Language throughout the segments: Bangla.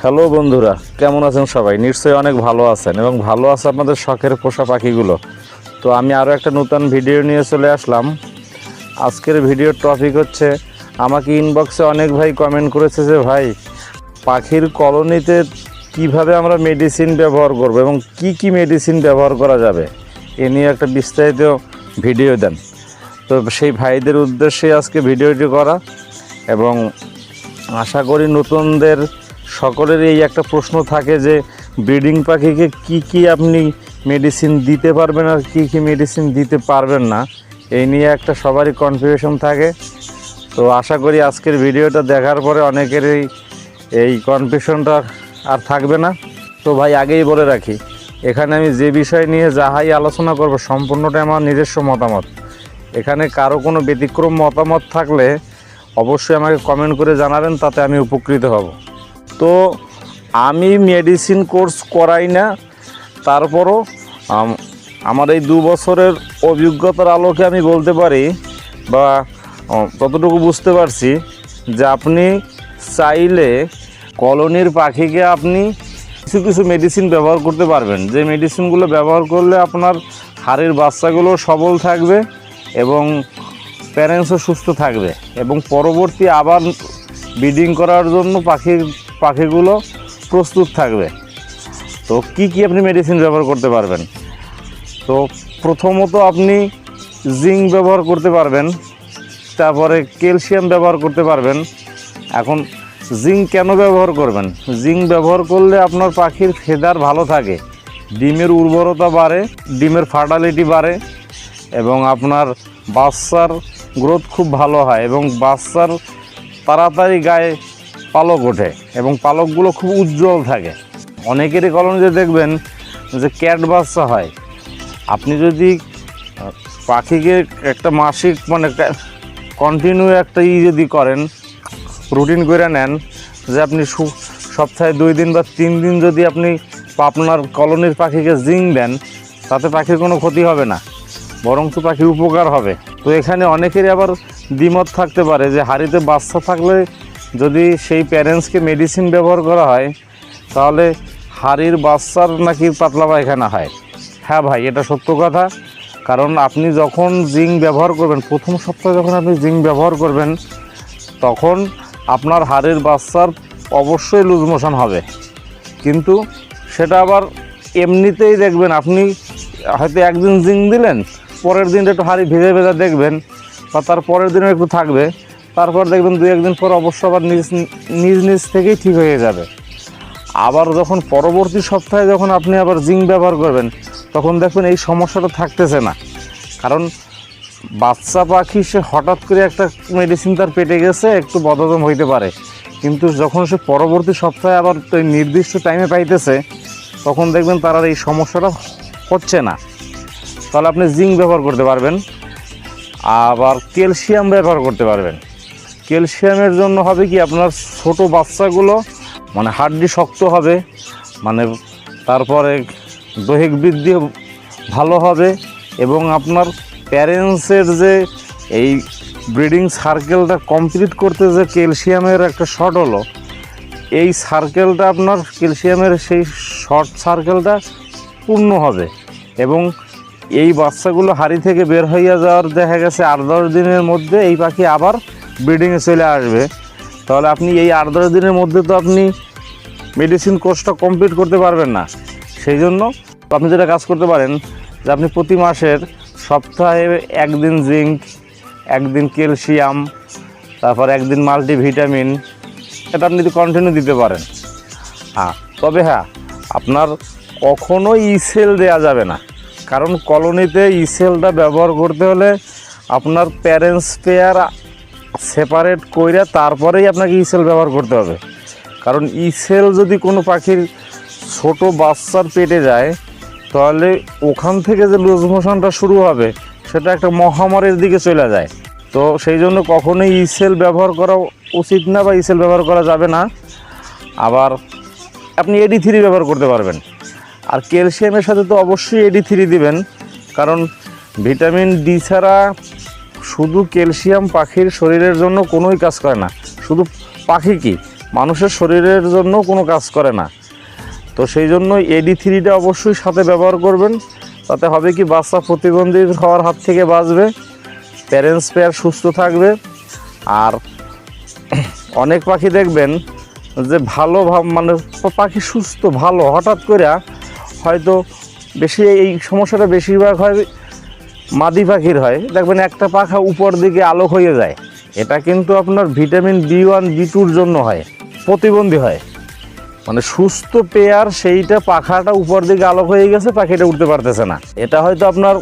হ্যালো বন্ধুরা, কেমন আছেন সবাই? নিশ্চয়ই অনেক ভালো আছেন এবং ভালো আছে আপনাদের শখের পোষা পাখিগুলো। তো আমি আরও একটা নতুন ভিডিও নিয়ে চলে আসলাম। আজকের ভিডিওর টপিক হচ্ছে, আমাকে ইনবক্সে অনেক ভাই কমেন্ট করেছে যে ভাই, পাখির কলোনিতে কিভাবে আমরা মেডিসিন ব্যবহার করব এবং কি কি মেডিসিন ব্যবহার করা যাবে এ নিয়ে একটা বিস্তারিত ভিডিও দেন। তো সেই ভাইদের উদ্দেশ্যে আজকে ভিডিওটি করা, এবং আশা করি নতুনদের সকলেরই এই একটা প্রশ্ন থাকে যে ব্রিডিং পাখিকে কি কি আপনি মেডিসিন দিতে পারবেন আর কি কি মেডিসিন দিতে পারবেন না, এই নিয়ে একটা সবারই কনফিউশন থাকে। তো আশা করি আজকের ভিডিওটা দেখার পরে অনেকেরই এই কনফিউশনটা আর থাকবে না। তো ভাই আগেই বলে রাখি, এখানে আমি যে বিষয় নিয়ে যাহাই আলোচনা করব সম্পূর্ণটা আমার নিজস্ব মতামত। এখানে কারো কোনো ব্যতিক্রম মতামত থাকলে অবশ্যই আমাকে কমেন্ট করে জানাবেন, তাতে আমি উপকৃত হব। তো আমি মেডিসিন কোর্স করাই না, তারপরও আমার এই 2 বছরের অভিজ্ঞতার আলোকে আমি বলতে পারি বা ততটুকু বুঝতে পারছি যে আপনি চাইলে কলোনির পাখিকে আপনি কিছু কিছু মেডিসিন ব্যবহার করতে পারবেন, যে মেডিসিনগুলো ব্যবহার করলে আপনার হাড়ের বাচ্চাগুলো সবল থাকবে এবং প্যারেন্টসও সুস্থ থাকবে এবং পরবর্তী আবার ব্রিডিং করার জন্য পাখিগুলো প্রস্তুত থাকবে। তো কি কি আপনি মেডিসিন ব্যবহার করতে পারবেন? তো প্রথমত আপনি জিঙ্ক ব্যবহার করতে পারবেন, তারপরে ক্যালসিয়াম ব্যবহার করতে পারবেন। এখন জিঙ্ক কেন ব্যবহার করবেন? জিঙ্ক ব্যবহার করলে আপনার পাখির ফেদার ভালো থাকে, ডিমের উর্বরতা বাড়ে, ডিমের ফার্টিলিটি বাড়ে এবং আপনার বাচ্চার গ্রোথ খুব ভালো হয় এবং বাচ্চার তাড়াতাড়ি গায়ে পালক ওঠে এবং পালকগুলো খুব উজ্জ্বল থাকে। অনেকেরই কলোনিতে দেখবেন যে ক্যাট বাচ্চা হয়। আপনি যদি পাখিকে একটা মাসিক কন্টিনিউ একটা যদি করেন, রুটিন করে নেন যে আপনি সপ্তাহে 2 দিন বা 3 দিন যদি আপনি আপনার কলোনির পাখিকে জিঙ্ক দেন, তাতে পাখির কোনো ক্ষতি হবে না, বরঞ্চ পাখির উপকার হবে। তো এখানে অনেকেরই আবার দ্বিমত থাকতে পারে যে হাঁড়িতে বাচ্চা থাকলে যদি সেই প্যারেন্টসকে মেডিসিন ব্যবহার করা হয় তাহলে হাঁড়ির বাচ্চার নাকি পাতলা পায়খানা হয়। হ্যাঁ ভাই, এটা সত্য কথা। কারণ আপনি যখন জিঙ্ক ব্যবহার করবেন, প্রথম সপ্তাহে যখন আপনি জিঙ্ক ব্যবহার করবেন, তখন আপনার হাঁড়ির বাচ্চার অবশ্যই লুজ মোশন হবে। কিন্তু সেটা আবার এমনিতেই দেখবেন, আপনি হয়তো একদিন জিঙ্ক দিলেন, পরের দিন একটু হাঁড়ি ভেজে ভেজে দেখবেন বা তার পরের দিনও একটু থাকবে, তারপর দেখবেন 2-1 দিন পর অবশ্য আবার নিজ থেকেই ঠিক হয়ে যাবে। আবার যখন পরবর্তী সপ্তাহে যখন আপনি আবার জিঙ্ক ব্যবহার করবেন, তখন দেখবেন এই সমস্যাটা থাকতেছে না। কারণ বাচ্চা পাখি সে হঠাৎ করে একটা মেডিসিন তার পেটে গেছে, একটু বদহজম হইতে পারে, কিন্তু যখন সে পরবর্তী সপ্তাহে আবার ওই নির্দিষ্ট টাইমে পাইতেছে, তখন দেখবেন তার আর এই সমস্যাটা হচ্ছে না। তাহলে আপনি জিঙ্ক ব্যবহার করতে পারবেন। আবার ক্যালসিয়াম ব্যবহার করতে পারবেন। ক্যালসিয়ামের জন্য হবে কি, আপনার ছোট বাচ্চাগুলো হাড্ডি শক্ত হবে, তারপরে দৈহিক বৃদ্ধি ভালো হবে এবং আপনার প্যারেন্টসের যে এই ব্রিডিং সার্কেলটা কমপ্লিট করতে যে ক্যালসিয়ামের একটা শর্ট হলো, এই সার্কেলটা আপনার ক্যালসিয়ামের সেই শর্ট সার্কেলটা পূর্ণ হবে এবং এই বাচ্চাগুলো হাঁড়ি থেকে বের হইয়া যাওয়ার দেখা গেছে 8-10 দিনের মধ্যে এই পাখি আবার ব্রিডিংয়ে চলে আসবে। তাহলে আপনি এই 8-10 দিনের মধ্যে তো আপনি মেডিসিন কোর্সটা কমপ্লিট করতে পারবেন না। সেই জন্য আপনি যেটা কাজ করতে পারেন যে আপনি প্রতি মাসের সপ্তাহে 1 দিন জিঙ্ক, 1 দিন ক্যালসিয়াম, তারপর 1 দিন মাল্টিভিটামিন, এটা আপনি কন্টিনিউ দিতে পারেন। তবে আপনার কখনোই ইসেল দেওয়া যাবে না। কারণ কলোনিতে ইসেলটা ব্যবহার করতে হলে আপনার প্যারেন্টস পেয়ার সেপারেট কইরা তারপরেই আপনাকে ইসেল ব্যবহার করতে হবে। কারণ ইসেল যদি কোনো পাখির ছোট বাচ্চার পেটে যায়, তাহলে ওখান থেকে যে লুজ মোশনটা শুরু হবে সেটা একটা মহামারীর দিকে চলে যায়। তো সেই জন্য কখনোই ইসেল ব্যবহার করা উচিত না বা ইসেল ব্যবহার করা যাবে না। আবার আপনি AD3 ব্যবহার করতে পারবেন। আর ক্যালসিয়ামের সাথে তো অবশ্যই AD3 দিবেন, কারণ ভিটামিন ডি ছাড়া শুধু ক্যালসিয়াম পাখির শরীরের জন্য কোনোই কাজ করে না। শুধু পাখি কি, মানুষের শরীরের জন্য কোনো কাজ করে না। তো সেই জন্য AD3টা অবশ্যই সাথে ব্যবহার করবেন। তাতে হবে কি, বাচ্চা প্রতিবন্ধী হওয়ার হাত থেকে বাঁচবে, প্যারেন্টস পেয়ার সুস্থ থাকবে। আর অনেক পাখি দেখবেন যে ভালো মানে পাখি সুস্থ ভালো, হঠাৎ করে হয়তো বেশি এই সমস্যাটা বেশিরভাগ হয় মাদি পাখির হয়। দেখবেন একটা পাখা উপর দিকে আলোক হয়ে যায়, এটা কিন্তু আপনার ভিটামিন B1 B2-র জন্য হয়, প্রতিবন্ধী হয়। মানে সুস্থ পেয়ার সেইটা পাখাটা উপর দিকে আলোক হয়ে গেছে, পাখিটা উঠতে পারতেছে না। এটা হয়তো আপনার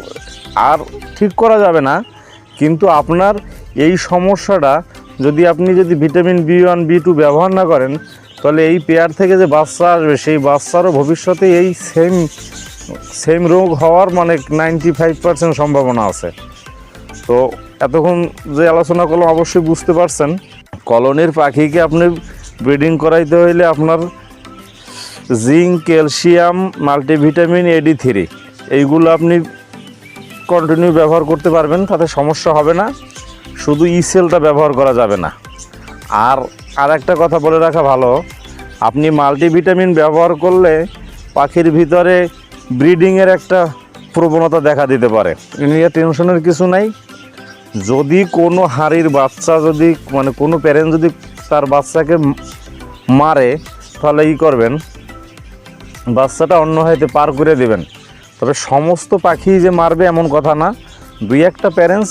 আর ঠিক করা যাবে না, কিন্তু আপনার এই সমস্যাটা যদি ভিটামিন B1 B2 ব্যবহার না করেন, তাহলে এই পেয়ার থেকে যে বাচ্চা আসবে সেই বাচ্চারও ভবিষ্যতে এই সেম রোগ হওয়ার মানে 95% সম্ভাবনা আছে। তো এতক্ষণ যে আলোচনা করলাম অবশ্যই বুঝতে পারছেন, কলোনির পাখিকে আপনি ব্রিডিং করাইতে হইলে আপনার জিঙ্ক, ক্যালসিয়াম, মাল্টিভিটামিন, AD3 এইগুলো আপনি কন্টিনিউ ব্যবহার করতে পারবেন, তাতে সমস্যা হবে না। শুধু ইসেলটা ব্যবহার করা যাবে না। আর একটা কথা বলে রাখা ভালো, আপনি মাল্টিভিটামিন ব্যবহার করলে পাখির ভিতরে ব্রিডিংয়ের একটা প্রবণতা দেখা দিতে পারে। এ নিয়ে টেনশনের কিছু নাই। যদি কোনো হাঁড়ির বাচ্চা মানে কোনো প্যারেন্ট যদি তার বাচ্চাকে মারে, তাহলে করবেন, বাচ্চাটা অন্য হাতে পার করে দেবেন। তবে সমস্ত পাখি যে মারবে এমন কথা না, 2-1টা প্যারেন্টস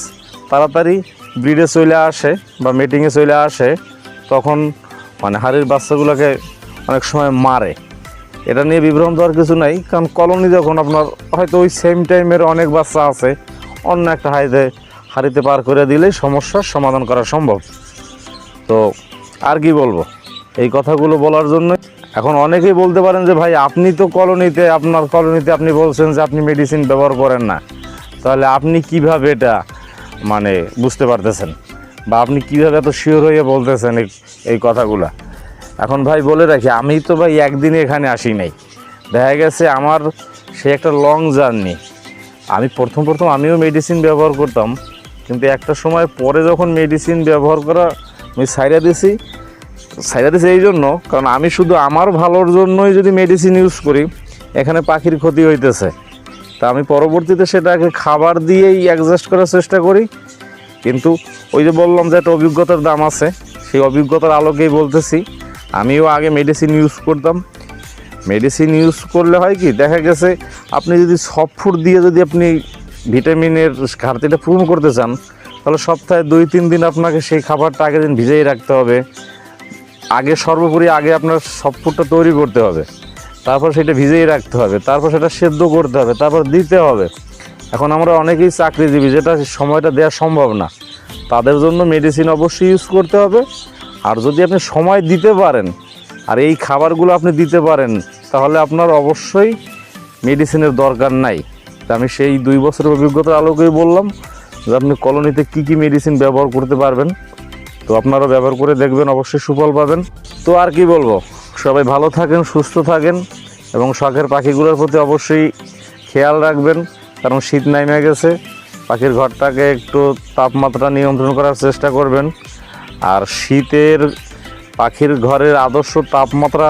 তাড়াতাড়ি ব্রিডে চলে আসে বা মিটিংয়ে চলে আসে, তখন মানে হাঁড়ির বাচ্চাগুলোকে অনেক সময় মারে। এটা নিয়ে বিভ্রান্ত হওয়ার কিছু নাই, কারণ কলোনি যখন আপনার হয়তো ওই সেম টাইমের অনেক বাচ্চা আছে, অন্য একটা হাঁড়িতে পার করে দিলেই সমস্যার সমাধান করা সম্ভব। তো আর কি বলবো, এই কথাগুলো বলার জন্য। এখন অনেকেই বলতে পারেন যে ভাই আপনি তো আপনার কলোনিতে আপনি বলছেন যে আপনি মেডিসিন ব্যবহার করেন না, তাহলে আপনি কিভাবে এটা মানে বুঝতে পারতেছেন, বা আপনি কিভাবে এত শিওর হয়ে বলতেছেন এই কথাগুলা? এখন ভাই বলে রাখি, আমি তো ভাই একদিনে এখানে আসি নাই। দেখা গেছে আমার সে একটা লং জার্নি। আমি প্রথম আমিও মেডিসিন ব্যবহার করতাম, কিন্তু একটা সময় পরে যখন মেডিসিন ব্যবহার করা আমি ছাইড়া দিছি এই জন্য, কারণ আমি শুধু আমার ভালোর জন্যই যদি মেডিসিন ইউজ করি, এখানে পাখির ক্ষতি হইতেছে। তা আমি পরবর্তীতে সেটাকে খাবার দিয়েই অ্যাডজাস্ট করার চেষ্টা করি। কিন্তু ওই যে বললাম যে একটা অভিজ্ঞতার দাম আছে, সেই অভিজ্ঞতার আলোকেই বলতেছি। আমিও আগে মেডিসিন ইউজ করতাম। মেডিসিন ইউজ করলে হয় কি, দেখা গেছে আপনি যদি সফট ফুড দিয়ে যদি আপনি ভিটামিনের ঘাটতিটা পূরণ করতে চান, তাহলে সপ্তাহে 2-3 দিন আপনাকে সেই খাবারটা আগের দিন ভিজিয়ে রাখতে হবে। সর্বোপরি আপনার সফট ফুডটা তৈরি করতে হবে, তারপর সেটা ভিজিয়ে রাখতে হবে, তারপর সেটা সেদ্ধ করতে হবে, তারপর দিতে হবে। এখন আমরা অনেকেই চাকরিজীবী, যেটা সময়টা দেওয়া সম্ভব না, তাদের জন্য মেডিসিন অবশ্যই ইউজ করতে হবে। আর যদি আপনি সময় দিতে পারেন আর এই খাবারগুলো আপনি দিতে পারেন, তাহলে আপনার অবশ্যই মেডিসিনের দরকার নাই। তা আমি সেই 2 বছরের অভিজ্ঞতার আলোকেই বললাম যে আপনি কলোনিতে কী মেডিসিন ব্যবহার করতে পারবেন। তো আপনারা ব্যবহার করে দেখবেন, অবশ্যই সুফল পাবেন। তো আর কি বলবো, সবাই ভালো থাকেন, সুস্থ থাকেন, এবং শখের পাখিগুলোর প্রতি অবশ্যই খেয়াল রাখবেন, কারণ শীত নেমে গেছে। পাখির ঘরটাকে একটু তাপমাত্রা নিয়ন্ত্রণ করার চেষ্টা করবেন। আর শীতের পাখির ঘরের আদর্শ তাপমাত্রা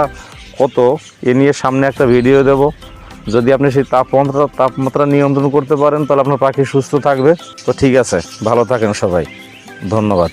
কত, এ নিয়ে সামনে একটা ভিডিও দেব। যদি আপনি সেই তাপমাত্রা নিয়ন্ত্রণ করতে পারেন, তাহলে আপনার পাখি সুস্থ থাকবে। তো ঠিক আছে, ভালো থাকেন সবাই, ধন্যবাদ।